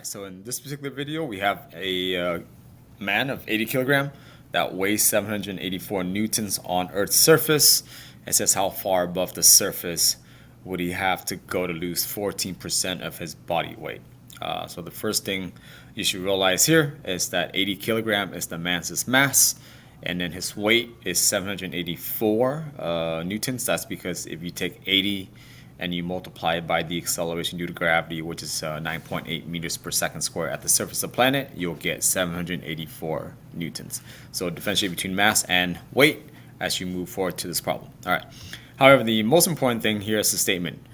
Alright, so in this particular video, we have a man of 80 kilogram that weighs 784 newtons on Earth's surface. It says how far above the surface would he have to go to lose 14% of his body weight. So the first thing you should realize here is that 80 kilogram is the man's mass, and then his weight is 784 newtons. That's because if you take 80 and you multiply it by the acceleration due to gravity, which is 9.8 meters per second square at the surface of the planet, you'll get 784 newtons. So differentiate between mass and weight as you move forward to this problem. All right. However, the most important thing here is the statement.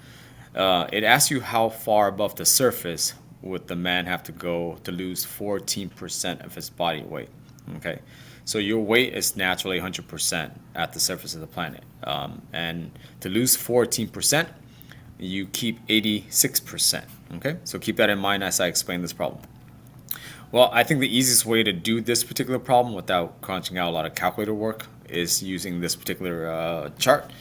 It asks you how far above the surface would the man have to go to lose 14% of his body weight. Okay. So your weight is naturally 100% at the surface of the planet. And to lose 14%, you keep 86%. Okay, so keep that in mind as I explain this problem. Well, I think the easiest way to do this particular problem without crunching out a lot of calculator work is using this particular chart.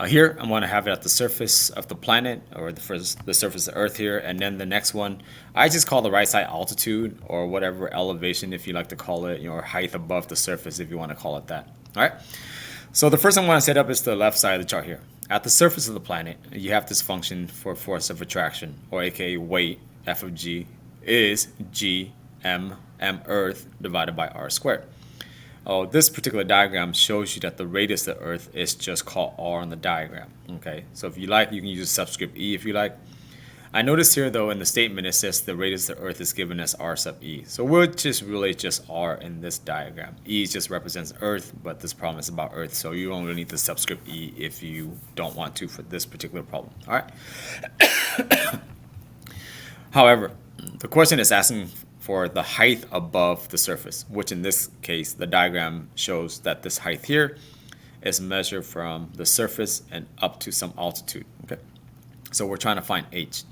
Here, I'm going to have it at the surface of the planet, or the surface of Earth here, and then the next one, I just call the right side altitude, or whatever elevation, if you like to call it, or height above the surface, if you want to call it that. All right. So the first thing I want to set up is the left side of the chart here. At the surface of the planet, you have this function for force of attraction, or aka weight, f of g, is g m Earth divided by r squared. Oh, this particular diagram shows you that the radius of the Earth is just called r on the diagram. Okay, so if you like, you can use subscript e if you like. I noticed here though in the statement it says the radius of the Earth is given as r sub e. So we'll just really just r in this diagram. E just represents Earth, but this problem is about Earth, so you don't really need the subscript e if you don't want to for this particular problem. All right. However, the question is asking for the height above the surface, which in this case the diagram shows that this height here is measured from the surface and up to some altitude. Okay, so we're trying to find h.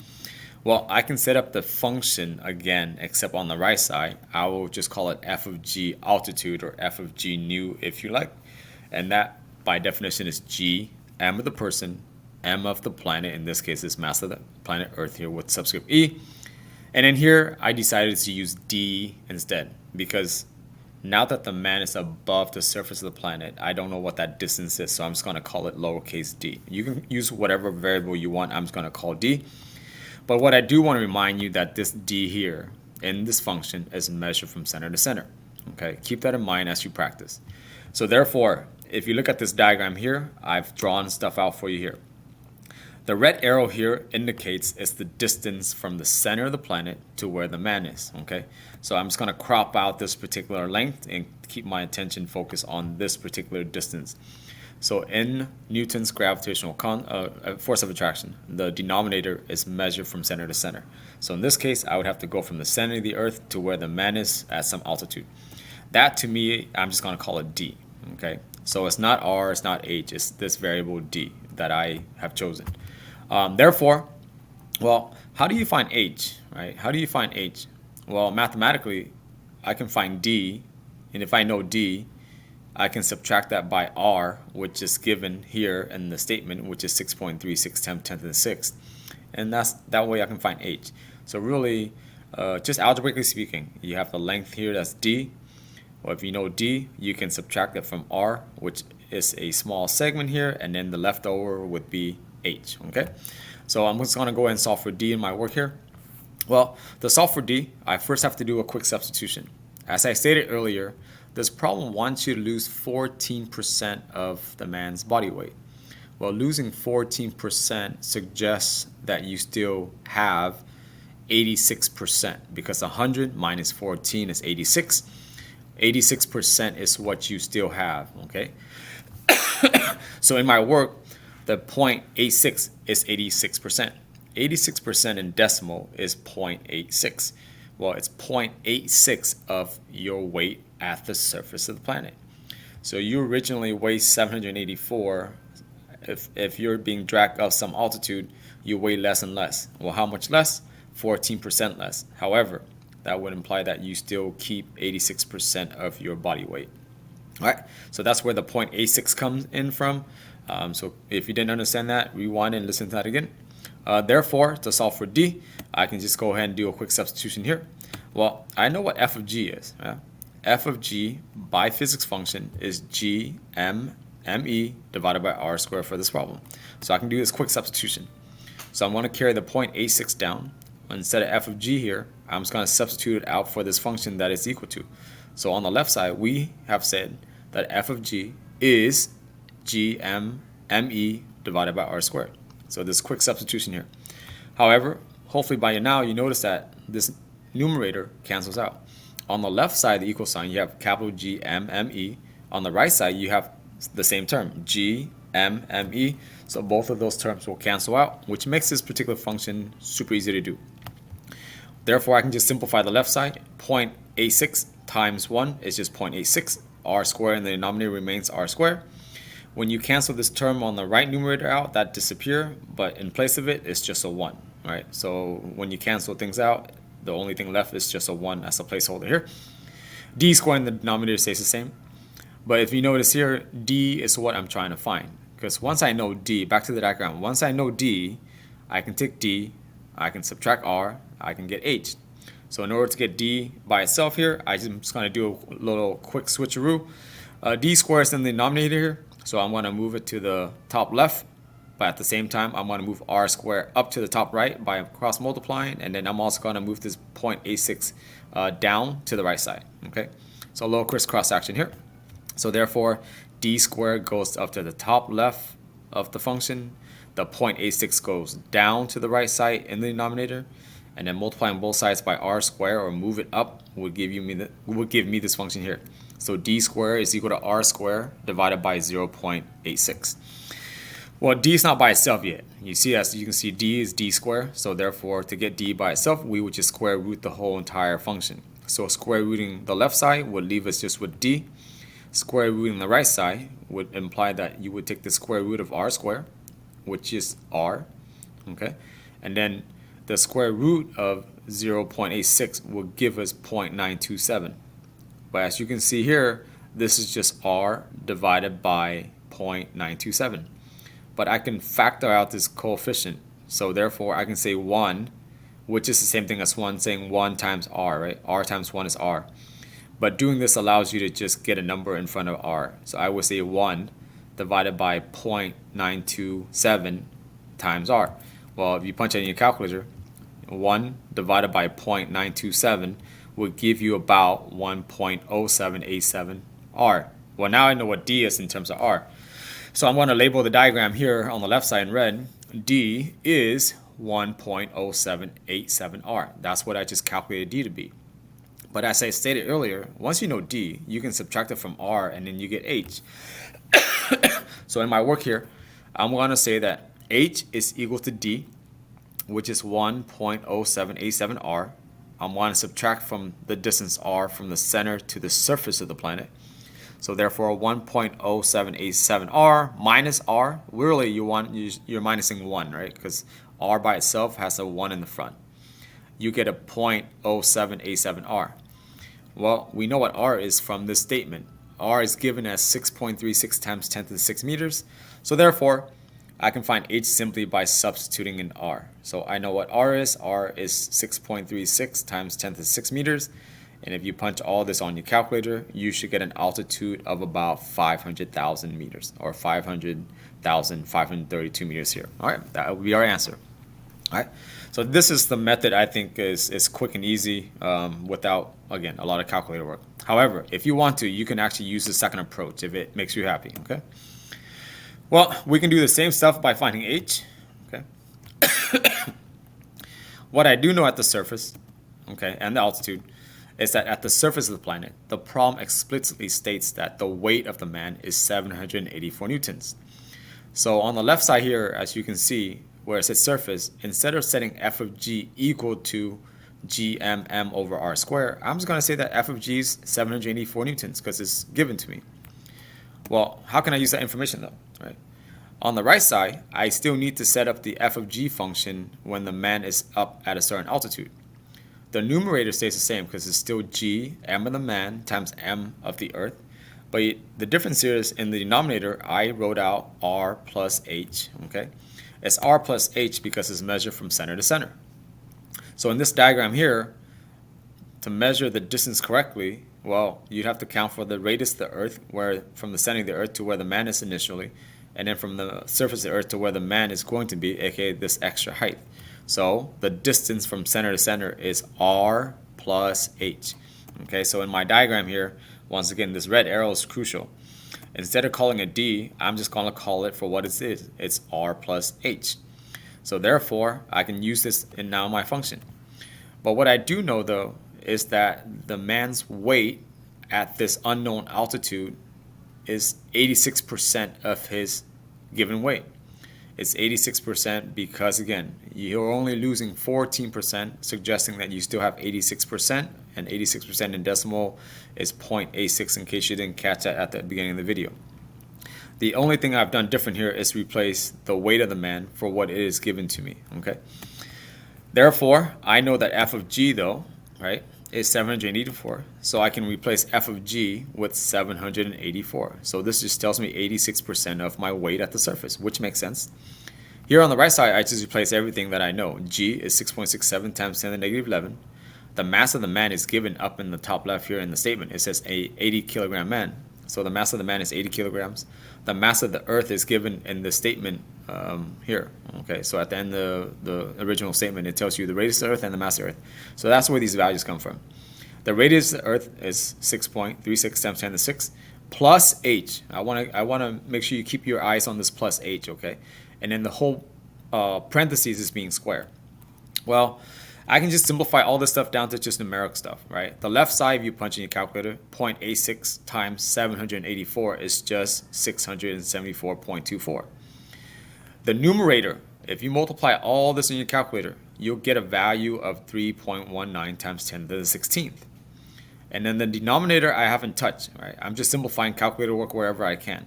Well, I can set up the function again, except on the right side, I will just call it f of g altitude, or f of g nu if you like. And that by definition is g, m of the person, m of the planet, in this case is mass of the planet Earth here with subscript e. And then here I decided to use d instead, because now that the man is above the surface of the planet, I don't know what that distance is, so I'm just going to call it lowercase d. You can use whatever variable you want, I'm just going to call d. But what I do want to remind you that this d here in this function is measured from center to center. Okay, keep that in mind as you practice. So therefore, if you look at this diagram here, I've drawn stuff out for you here. The red arrow here indicates it's the distance from the center of the planet to where the man is. Okay, so I'm just going to crop out this particular length and keep my attention focused on this particular distance. So in Newton's gravitational force of attraction, the denominator is measured from center to center. So in this case, I would have to go from the center of the Earth to where the man is at some altitude. That to me, I'm just going to call it d. Okay, so it's not r, it's not h, it's this variable d that I have chosen. Therefore, well, how do you find h, right? How do you find h? Well, mathematically, I can find d, and if I know d, I can subtract that by r, which is given here in the statement, which is 6.36 10 to the 6th. And that way I can find h. So really, just algebraically speaking, you have the length here, that's d. Well, if you know d, you can subtract it from r, which is a small segment here, and then the leftover would be h. Okay, so I'm just going to go ahead and solve for d in my work here. Well, to solve for d, I first have to do a quick substitution. As I stated earlier, this problem wants you to lose 14% of the man's body weight. Well, losing 14% suggests that you still have 86%, because 100 minus 14 is 86. 86% is what you still have. Okay, so in my work, the 0.86 is 86%. 86% in decimal is 0.86. Well, it's 0.86 of your weight at the surface of the planet. So you originally weigh 784. If you're being dragged up some altitude, you weigh less and less. Well, how much less? 14% less. However, that would imply that you still keep 86% of your body weight. All right, so that's where the 0.86 comes in from. So if you didn't understand that, rewind and listen to that again. Therefore, to solve for d, I can just go ahead and do a quick substitution here. Well, I know what f of g is. Yeah? F of g by physics function is g m me divided by r squared for this problem. So I can do this quick substitution. So I'm going to carry the 0.86 down. Instead of f of g here, I'm just going to substitute it out for this function that it's equal to. So on the left side, we have said that f of g is g m me divided by r squared. So this quick substitution here. However, hopefully by now you notice that this numerator cancels out. On the left side of the equal sign, you have capital G M M E. On the right side, you have the same term, G M M E. So both of those terms will cancel out, which makes this particular function super easy to do. Therefore, I can just simplify the left side. 0.86 times 1 is just 0.86. R squared in the denominator remains r squared. When you cancel this term on the right numerator out, that disappears, but in place of it, it's just a 1. Right? So when you cancel things out, the only thing left is just a 1 as a placeholder here. D squared in the denominator stays the same. But if you notice here, D is what I'm trying to find. Because once I know D, back to the diagram, once I know D, I can take D, I can subtract R, I can get H. So in order to get D by itself here, I'm just going to do a little quick switcheroo. D squared is in the denominator here, so I'm going to move it to the top left. But at the same time, I'm going to move r squared up to the top right by cross multiplying, and then I'm also going to move this 0.86 down to the right side. Okay, so a little crisscross action here. So therefore, d squared goes up to the top left of the function. The 0.86 goes down to the right side in the denominator, and then multiplying both sides by r squared or move it up would give me this function here. So d squared is equal to r squared divided by 0.86. Well, d is not by itself yet. You see, as you can see, d is d squared. So therefore, to get d by itself, we would just square root the whole entire function. So square rooting the left side would leave us just with d. Square rooting the right side would imply that you would take the square root of r squared, which is r. Okay, and then the square root of 0.86 will give us 0.927. But as you can see here, this is just r divided by 0.927. But I can factor out this coefficient. So therefore, I can say 1, which is the same thing as 1, saying 1 times r, right? R times 1 is r. But doing this allows you to just get a number in front of r. So I would say 1 divided by 0.927 times r. Well, if you punch it in your calculator, 1 divided by 0.927 would give you about 1.0787 r. Well, now I know what d is in terms of r. So I'm going to label the diagram here on the left side in red. D is 1.0787 r. That's what I just calculated d to be. But as I stated earlier, once you know d, you can subtract it from r and then you get h. So in my work here, I'm going to say that h is equal to d, which is 1.0787 r. I'm going to subtract from the distance r from the center to the surface of the planet. So therefore, 1.0787 r minus r, really you're minusing 1, right? Because r by itself has a 1 in the front. You get a 0.0787 r. Well, we know what r is from this statement. R is given as 6.36 times 10 to the 6 meters. So therefore, I can find h simply by substituting in r. So I know what r is. R is 6.36 times 10 to the 6 meters. And if you punch all this on your calculator, you should get an altitude of about 500,000 meters, or 500,532 meters here. All right, that will be our answer. All right, so this is the method I think is quick and easy without, again, a lot of calculator work. However, if you want to, you can actually use the second approach if it makes you happy, okay? Well, we can do the same stuff by finding h, okay? What I do know at the surface, okay, and the altitude, is that at the surface of the planet, the problem explicitly states that the weight of the man is 784 newtons. So on the left side here, as you can see, where it says surface, instead of setting f of g equal to gmm over r squared, I'm just going to say that f of g is 784 newtons because it's given to me. Well, how can I use that information though? Right? On the right side, I still need to set up the f of g function when the man is up at a certain altitude. The numerator stays the same because it's still g, m of the man, times m of the earth. But the difference here is in the denominator, I wrote out r plus h, okay? It's r plus h because it's measured from center to center. So in this diagram here, to measure the distance correctly, well, you'd have to count for the radius of the Earth, where from the center of the Earth to where the man is initially, and then from the surface of the Earth to where the man is going to be, aka this extra height. So the distance from center to center is r plus h. Okay, so in my diagram here, once again, this red arrow is crucial. Instead of calling it d, I'm just going to call it for what it is. It's r plus h. So therefore, I can use this in now my function. But what I do know, though, is that the man's weight at this unknown altitude is 86% of his given weight. It's 86% because, again, you're only losing 14%, suggesting that you still have 86%, and 86% in decimal is 0.86 in case you didn't catch that at the beginning of the video. The only thing I've done different here is replace the weight of the man for what it is given to me, okay? Therefore, I know that f of g, though, right, is 784. So I can replace f of g with 784. So this just tells me 86% of my weight at the surface, which makes sense. Here on the right side, I just replace everything that I know. G is 6.67 times 10 to the negative 11. The mass of the man is given up in the top left here in the statement. It says a 80 kilogram man. So the mass of the man is 80 kilograms. The mass of the Earth is given in the statement here. Okay, so at the end of the original statement, it tells you the radius of the Earth and the mass of the Earth. So that's where these values come from. The radius of the Earth is 6.36 times 10 to the 6 plus h. I want to make sure you keep your eyes on this plus h, okay? And then the whole parentheses is being square. Well, I can just simplify all this stuff down to just numeric stuff, right? The left side, if you punch in your calculator, 0.86 times 784 is just 674.24. The numerator, if you multiply all this in your calculator, you'll get a value of 3.19 times 10 to the 16th. And then the denominator I haven't touched, right? I'm just simplifying calculator work wherever I can.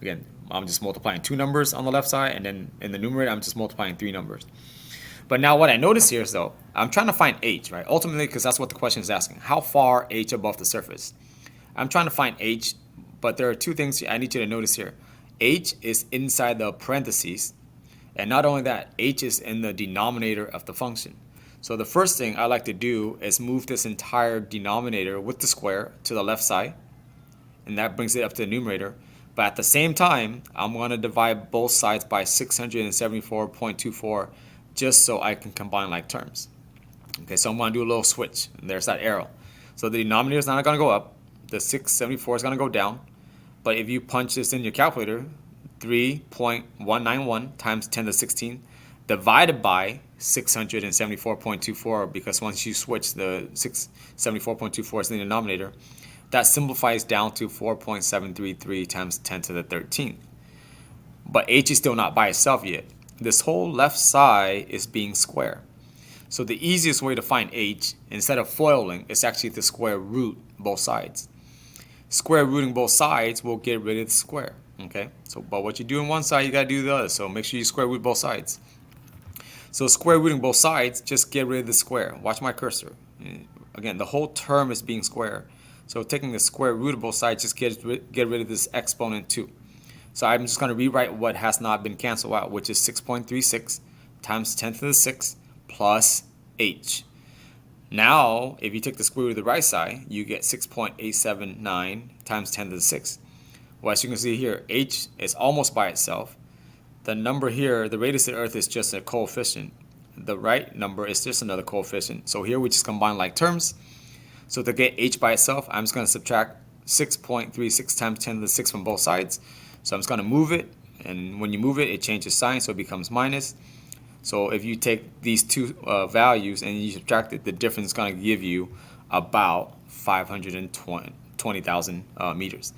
Again, I'm just multiplying 2 numbers on the left side, and then in the numerator, I'm just multiplying 3 numbers. But now what I notice here is, though, I'm trying to find h, right? Ultimately, because that's what the question is asking. How far h above the surface? I'm trying to find h, but there are 2 things I need you to notice here. H is inside the parentheses, and not only that, h is in the denominator of the function. So the first thing I like to do is move this entire denominator with the square to the left side, and that brings it up to the numerator. But at the same time, I'm going to divide both sides by 674.24 just so I can combine like terms. Okay, so I'm going to do a little switch, and there's that arrow. So the denominator is not going to go up. The 674 is going to go down. But if you punch this in your calculator, 3.191 times 10 to the 16 divided by 674.24, because once you switch, the 674.24 is in the denominator, that simplifies down to 4.733 times 10 to the 13th. But h is still not by itself yet. This whole left side is being square. So the easiest way to find h, instead of foiling, is actually to square root both sides. Square rooting both sides will get rid of the square. Okay, so but what you do on one side, you got to do the other. So make sure you square root both sides. So square rooting both sides, just get rid of the square. Watch my cursor. Again, the whole term is being square. So taking the square root of both sides, just get rid of this exponent 2. So I'm just going to rewrite what has not been canceled out, which is 6.36 times 10 to the 6 plus h. Now, if you take the square root of the right side, you get 6.879 times 10 to the 6. Well, as you can see here, h is almost by itself. The number here, the radius of the Earth, is just a coefficient. The right number is just another coefficient. So here we just combine like terms. So to get h by itself, I'm just going to subtract 6.36 times 10 to the 6 from both sides. So I'm just going to move it, and when you move it, it changes sign, so it becomes minus. So if you take these 2 values and you subtract it, the difference is going to give you about 520,000 meters.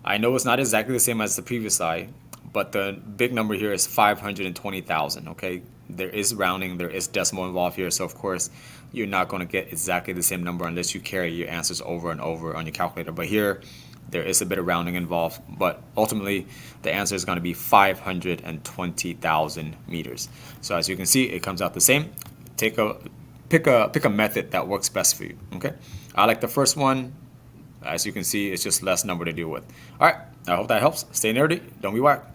I know it's not exactly the same as the previous slide, but the big number here is 520,000, okay? There is rounding, there is decimal involved here, so of course you're not going to get exactly the same number unless you carry your answers over and over on your calculator. But here, there is a bit of rounding involved, but ultimately the answer is going to be 520,000 meters. So as you can see, it comes out the same. Pick a method that works best for you. Okay, I like the first one. As you can see, it's just less number to deal with. All right, I hope that helps. Stay nerdy, don't be whack.